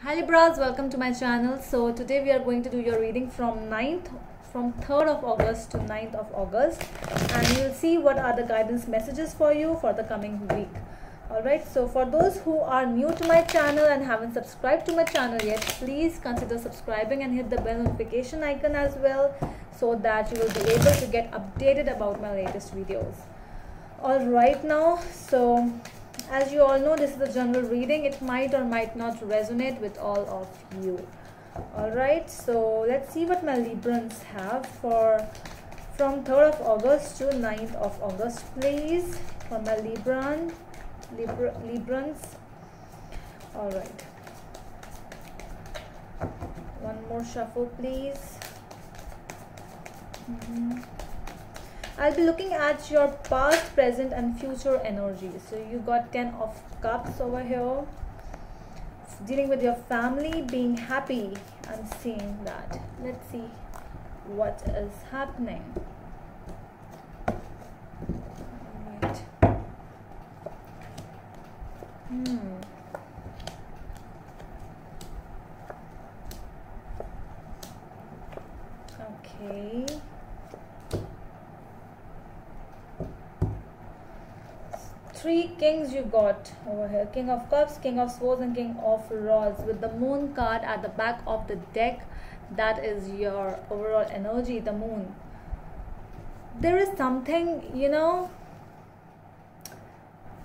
Hi Libras, welcome to my channel. So today we are going to do your reading from 3rd of August to 9th of August, and you will see what are the guidance messages for you for the coming week. Alright, so for those who are new to my channel and haven't subscribed to my channel yet, please consider subscribing and hit the bell notification icon as well, so that you will be able to get updated about my latest videos. Alright, now, so as you all know, this is a general reading. It might or might not resonate with all of you. Alright, so let's see what my Librans have for from 3rd of August to 9th of August, please, for my Librans. Alright, one more shuffle, please. I'll be looking at your past, present and future energies. So you got 10 of Cups over here. Dealing with your family, being happy. I'm seeing that. Let's see what is happening. Alright. Okay. Three kings you got over here: King of Cups, King of Swords and King of Rods, with the Moon card at the back of the deck. That is your overall energy, the Moon. There is something,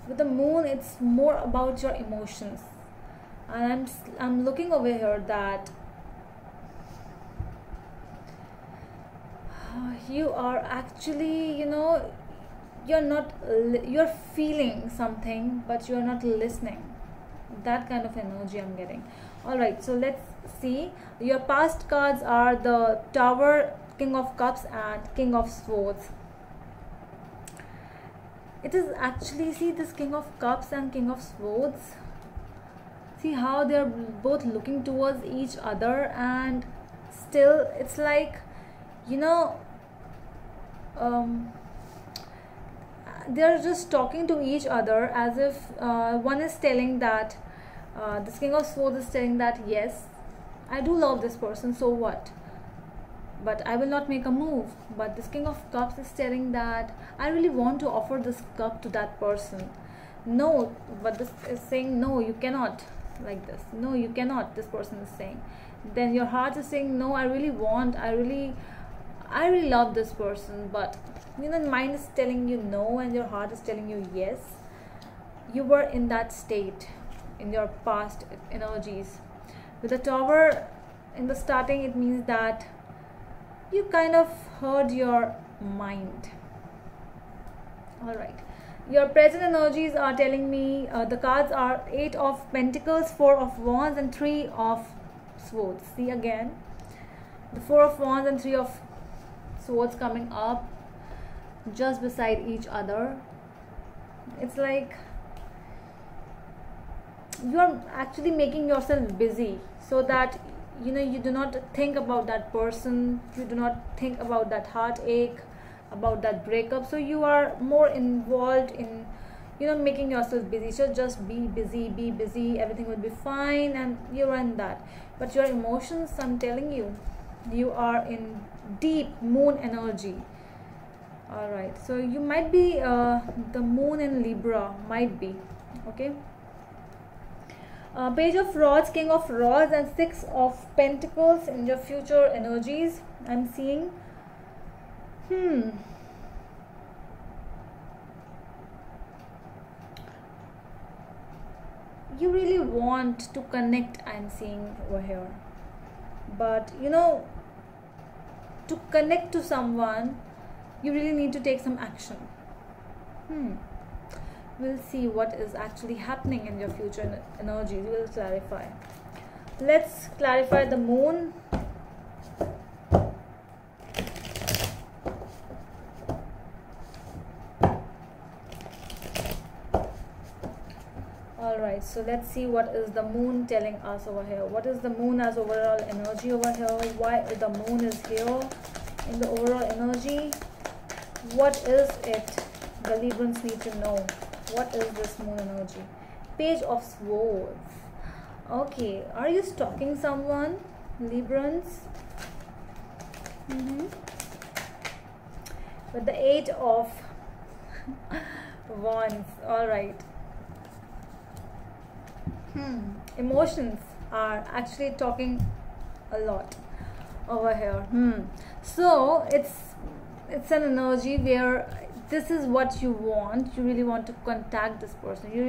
with the Moon, it's more about your emotions, and I'm looking over here that you are actually, you're feeling something, but you're not listening. That kind of energy I'm getting. All right, so let's see. Your past cards are the Tower, King of Cups and King of Swords. It is actually, see this King of Cups and King of Swords, see how they're both looking towards each other, and still it's like, they're just talking to each other, as if one is telling that this King of Swords is telling that, yes, I do love this person, so what, but I will not make a move. But this King of Cups is telling that I really want to offer this cup to that person. No, but this is saying, no, you cannot, like this. No, you cannot, this person is saying. Then your heart is saying, no, I really love this person, but mind is telling you no and your heart is telling you yes. You were in that state in your past energies. With the Tower in the starting, it means that you kind of heard your mind. Alright, your present energies are telling me, the cards are 8 of Pentacles, 4 of Wands and 3 of Swords. See again, the 4 of Wands and 3 of Swords coming up just beside each other. It's like you're actually making yourself busy, so that you do not think about that person, you do not think about that heartache, about that breakup. So you are more involved in making yourself busy. So just be busy, everything will be fine, and you're in that. But your emotions, I'm telling you, you are in deep Moon energy. Alright, so you might be the Moon in Libra, might be. Okay, Page of Rods, King of Rods and 6 of Pentacles in your future energies. I'm seeing you really want to connect, I'm seeing over here, but to connect to someone, you really need to take some action. We'll see what is actually happening in your future energies. We'll clarify. Let's clarify the Moon. Alright, so let's see what is the Moon telling us over here. What is the Moon as overall energy over here? Why the Moon is here in the overall energy? What is it the Librans need to know? What is this Moon energy? Page of Swords. Okay, are you stalking someone, Librans? With the 8 of Wands. All right. Emotions are actually talking a lot over here. So it's an energy where this is what you want. You really want to contact this person. You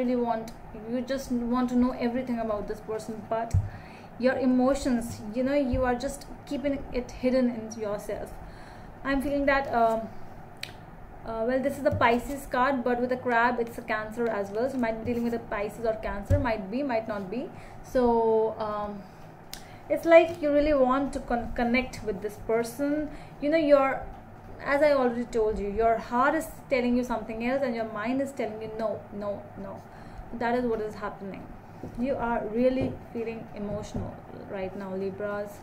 just want to know everything about this person, but your emotions, you are just keeping it hidden in yourself. I'm feeling that well, this is the Pisces card, but with a crab it's a Cancer as well, so might be dealing with a Pisces or Cancer, might be, might not be. So it's like you really want to connect with this person. As I already told you, your heart is telling you something else and your mind is telling you no, no, no. That is what is happening. You are really feeling emotional right now, Libras.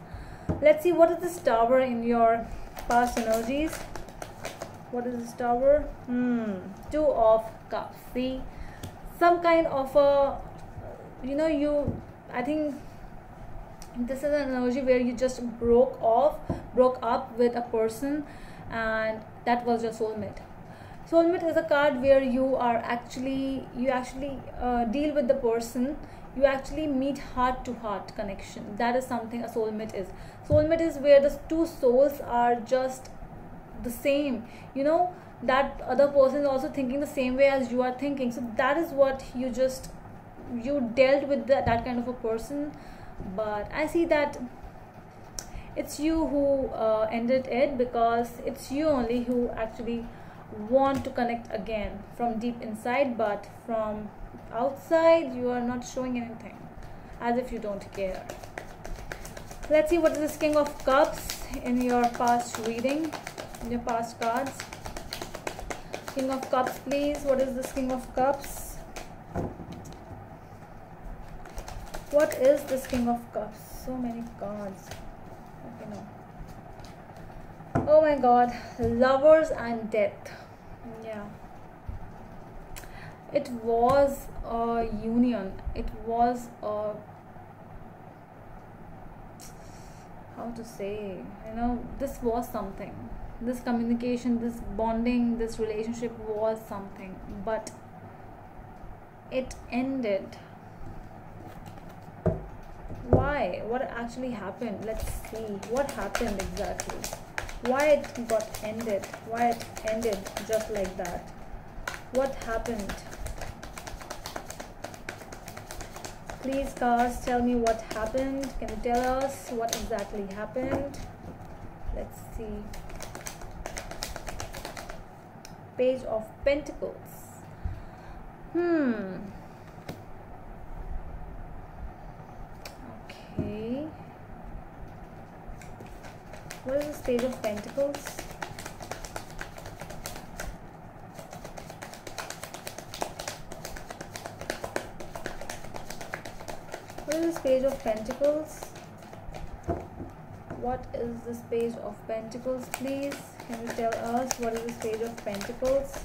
Let's see, what is this Tower in your past energies? What is this Tower? 2 of Cups. See, some kind of a, I think this is an energy where you just broke up with a person, and that was your soulmate. Soulmate is a card where you actually deal with the person. You actually meet heart to heart connection. That is something a soulmate is. Soulmate is where the two souls are just the same. That other person is also thinking the same way as you are thinking. So that is what you dealt with that kind of a person. But I see that it's you who ended it, because it's you only who actually want to connect again from deep inside, but from outside you are not showing anything, as if you don't care. Let's see, what is this King of Cups in your past reading, in your past cards. King of Cups, please. What is this King of Cups? What is this King of Cups? So many cards. Okay, no. Oh my God. Lovers and death. Yeah. It was a union. It was a, how to say, this was something. This communication, this bonding, this relationship was something, but it ended. Why? What actually happened? Let's see. What happened exactly? Why it got ended? Why it ended just like that? What happened? Please, cards, tell me what happened. Can you tell us what exactly happened? Let's see. Page of Pentacles. Okay. What is this Page of Pentacles? What is this Page of Pentacles? What is this Page of Pentacles, please? Can you tell us what is this Page of Pentacles?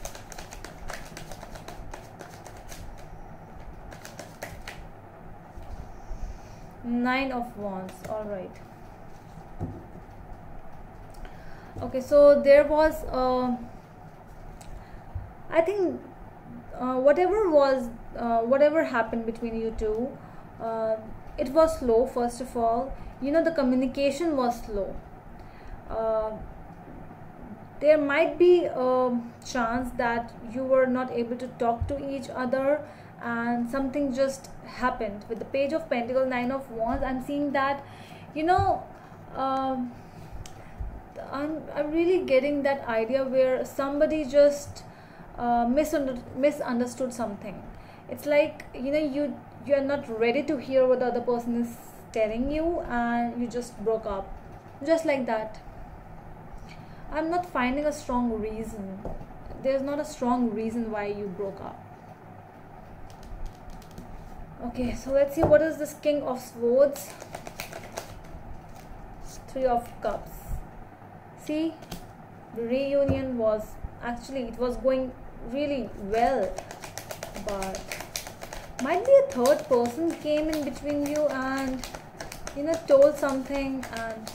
Nine of Wands. All right. Okay, so there was I think whatever happened between you two, it was slow. First of all, the communication was slow. There might be a chance that you were not able to talk to each other, and something just happened. With the Page of Pentacles, Nine of Wands, I'm seeing that, I'm really getting that idea where somebody just misunderstood something. It's like, you are not ready to hear what the other person is telling you, and you just broke up just like that. I'm not finding a strong reason. There's not a strong reason why you broke up. Okay, so let's see, what is this King of Swords? Three of Cups. See, the reunion was actually, it was going really well, but Might be a third person came in between you and told something, and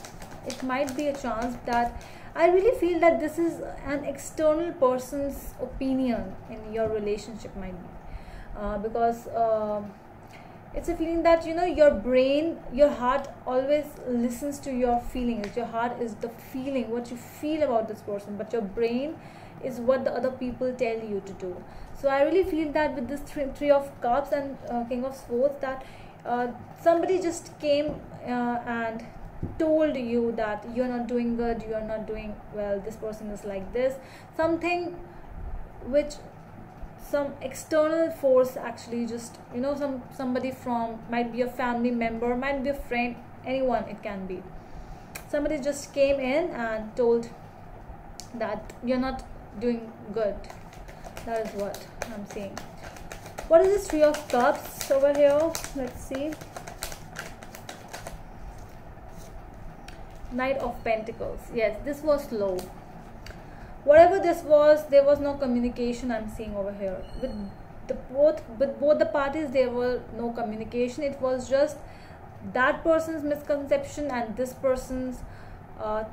it might be a chance that I really feel that this is an external person's opinion in your relationship, might be because it's a feeling that your brain, your heart always listens to your feelings. Your heart is the feeling, what you feel about this person, but your brain is what the other people tell you to do. So I really feel that with this three of cups and king of swords, that somebody just came and told you that you're not doing good, you're not doing well, this person is like this, something which some external force actually just somebody from, might be a family member, might be a friend, anyone, it can be somebody just came in and told that you're not doing good. That is what I'm saying. What is this three of cups over here? Let's see. Knight of Pentacles. Yes, this was low. Whatever this was, there was no communication. I'm seeing over here with both the parties. There was no communication. It was just that person's misconception and this person's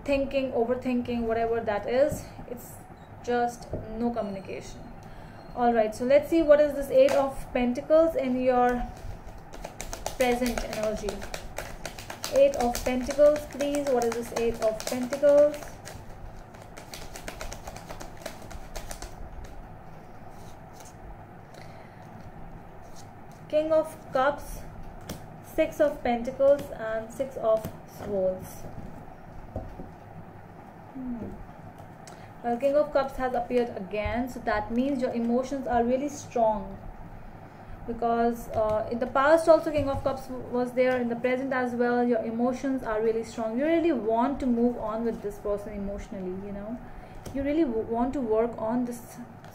thinking, overthinking, whatever that is. It's just no communication. All right, so let's see what is this Eight of Pentacles in your present energy. Eight of Pentacles, please. What is this Eight of Pentacles? King of Cups, Six of Pentacles, and Six of Swords. Well, King of Cups has appeared again, so that means your emotions are really strong. Because in the past also King of Cups was there, in the present as well, your emotions are really strong. You really want to move on with this person emotionally, you really want to work on this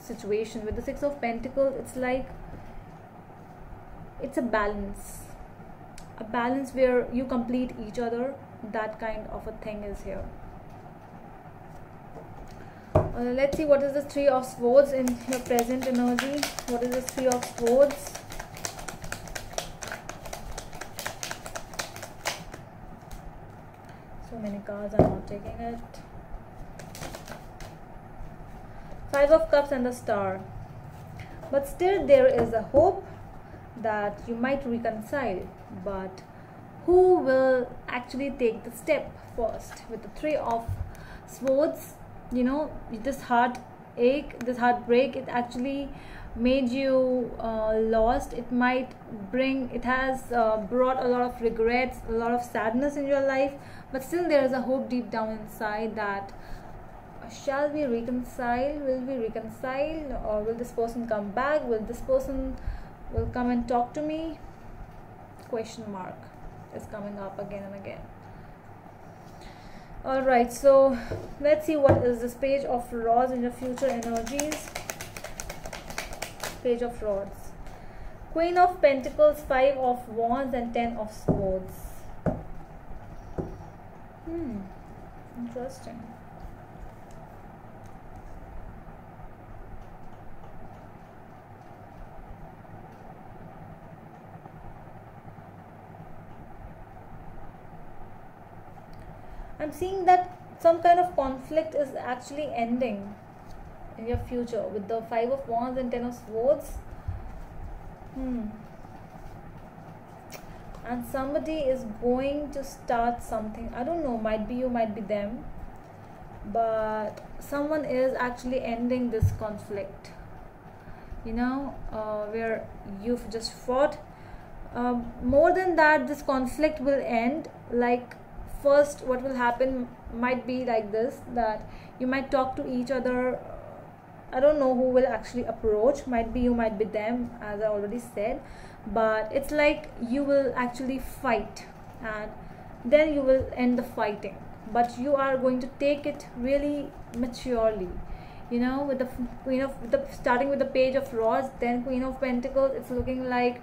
situation. With the Six of Pentacles, it's like it's a balance where you complete each other. That kind of a thing is here. Let's see what is the Three of Swords in your present energy. What is the Three of Swords? So many cards, I'm not taking it. Five of Cups and the Star. But still there is a hope that you might reconcile, but who will actually take the step first? With the Three of Swords, this heartache, this heartbreak, it actually made you lost. It has brought a lot of regrets, a lot of sadness in your life, but still there is a hope deep down inside that shall we reconcile? Will we reconcile, or will this person come back? Will this person will come and talk to me? Question mark is coming up again and again. All right, so let's see what is this Page of Rods in your future energies. Page of Rods, Queen of Pentacles, Five of Wands, and Ten of Swords. Interesting. I'm seeing that some kind of conflict is actually ending in your future with the Five of Wands and Ten of Swords. And somebody is going to start something. I don't know, might be you, might be them, but someone is actually ending this conflict, where you've just fought. More than that, this conflict will end. Like, first what will happen might be like this, that you might talk to each other. I don't know who will actually approach, might be you, might be them, as I already said, but it's like you will actually fight and then you will end the fighting, but you are going to take it really maturely, with the Queen of starting with the Page of Rods, then Queen of Pentacles. It's looking like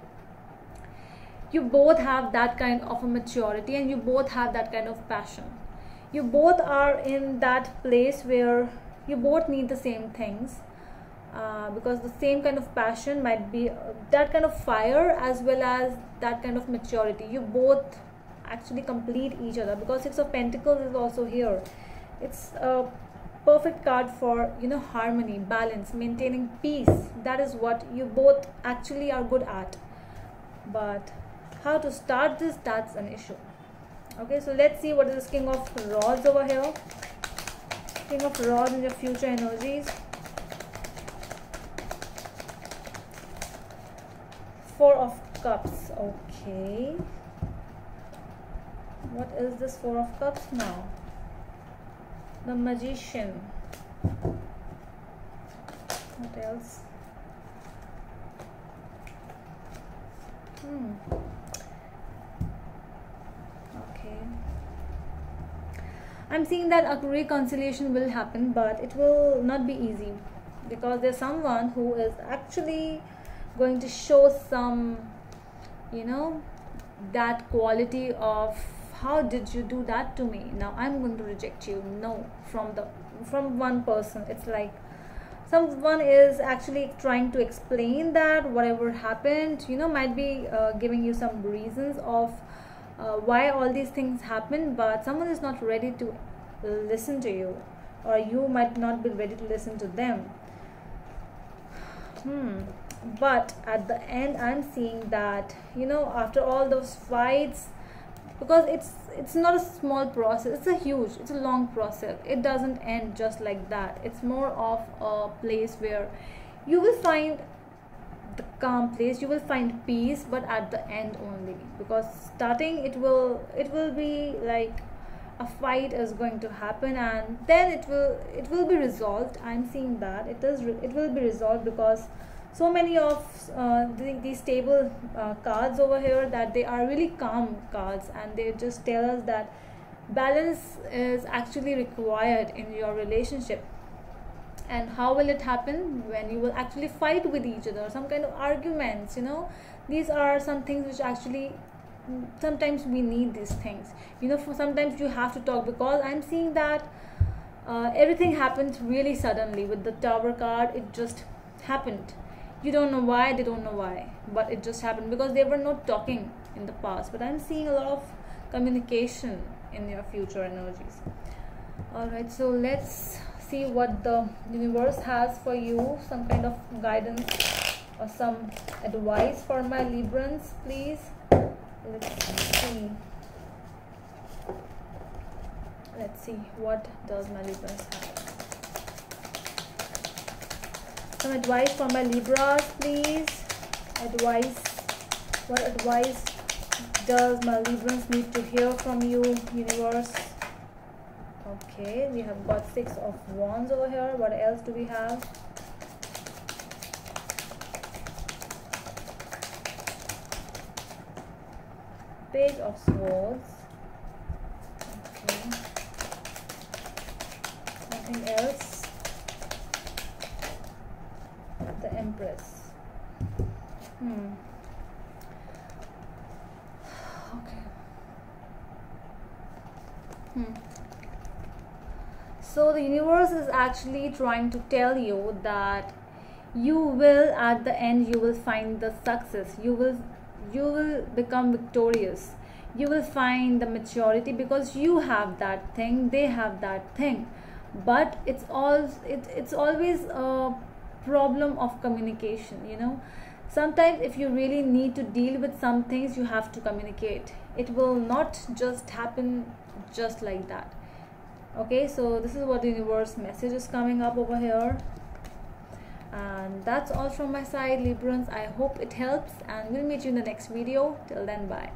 you both have that kind of a maturity and you both have that kind of passion. You both are in that place where you both need the same things, because the same kind of passion might be that kind of fire as well as that kind of maturity. You both actually complete each other, because Six of Pentacles is also here. It's a perfect card for, you know, harmony, balance, maintaining peace. That is what you both actually are good at, but how to start this, that's an issue. Okay, so let's see what is this King of Rods over here. King of Rods in your future energies. Four of Cups. Okay, what is this Four of Cups now? The Magician. What else? Okay, I'm seeing that a reconciliation will happen, but it will not be easy, because there's someone who is actually going to show some, you know, that quality of, how did you do that to me, now I'm going to reject you. No, from one person. It's like someone is actually trying to explain that whatever happened, you know, might be giving you some reasons of why all these things happen, but someone is not ready to listen to you, or you might not be ready to listen to them. But at the end, I'm seeing that, you know, after all those fights, because it's not a small process, it's a long process. It doesn't end just like that. It's more of a place where you will find the calm place, you will find peace, but at the end only, because starting it will be like a fight is going to happen, and then it will be resolved. I'm seeing that it will be resolved, because so many of these table cards over here, that they are really calm cards, and they just tell us that balance is actually required in your relationship. And how will it happen? When you will actually fight with each other, some kind of arguments, you know. These are some things which actually, sometimes we need these things, you know. For sometimes you have to talk, because I'm seeing that everything happens really suddenly with the Tower card. It just happened. You don't know why, they don't know why, but it just happened because they were not talking in the past. But I'm seeing a lot of communication in your future energies. All right, so let's see what the universe has for you. Some kind of guidance or some advice for my Librans, please. Let's see what does my Librans have. Some advice for my Libras, please. Advice. What advice does my Librans need to hear from you, universe? Okay, we have got Six of Wands over here. What else do we have? Page of Swords. Okay. Nothing else. The Empress. Okay. So the universe is actually trying to tell you that you will, at the end, you will find the success. You will become victorious. You will find the maturity, because you have that thing, they have that thing. But it's always a problem of communication, you know. Sometimes if you really need to deal with some things, you have to communicate. It will not just happen just like that. Okay, so this is what the universe message is coming up over here. And that's all from my side, Librans. I hope it helps, and we'll meet you in the next video. Till then, bye.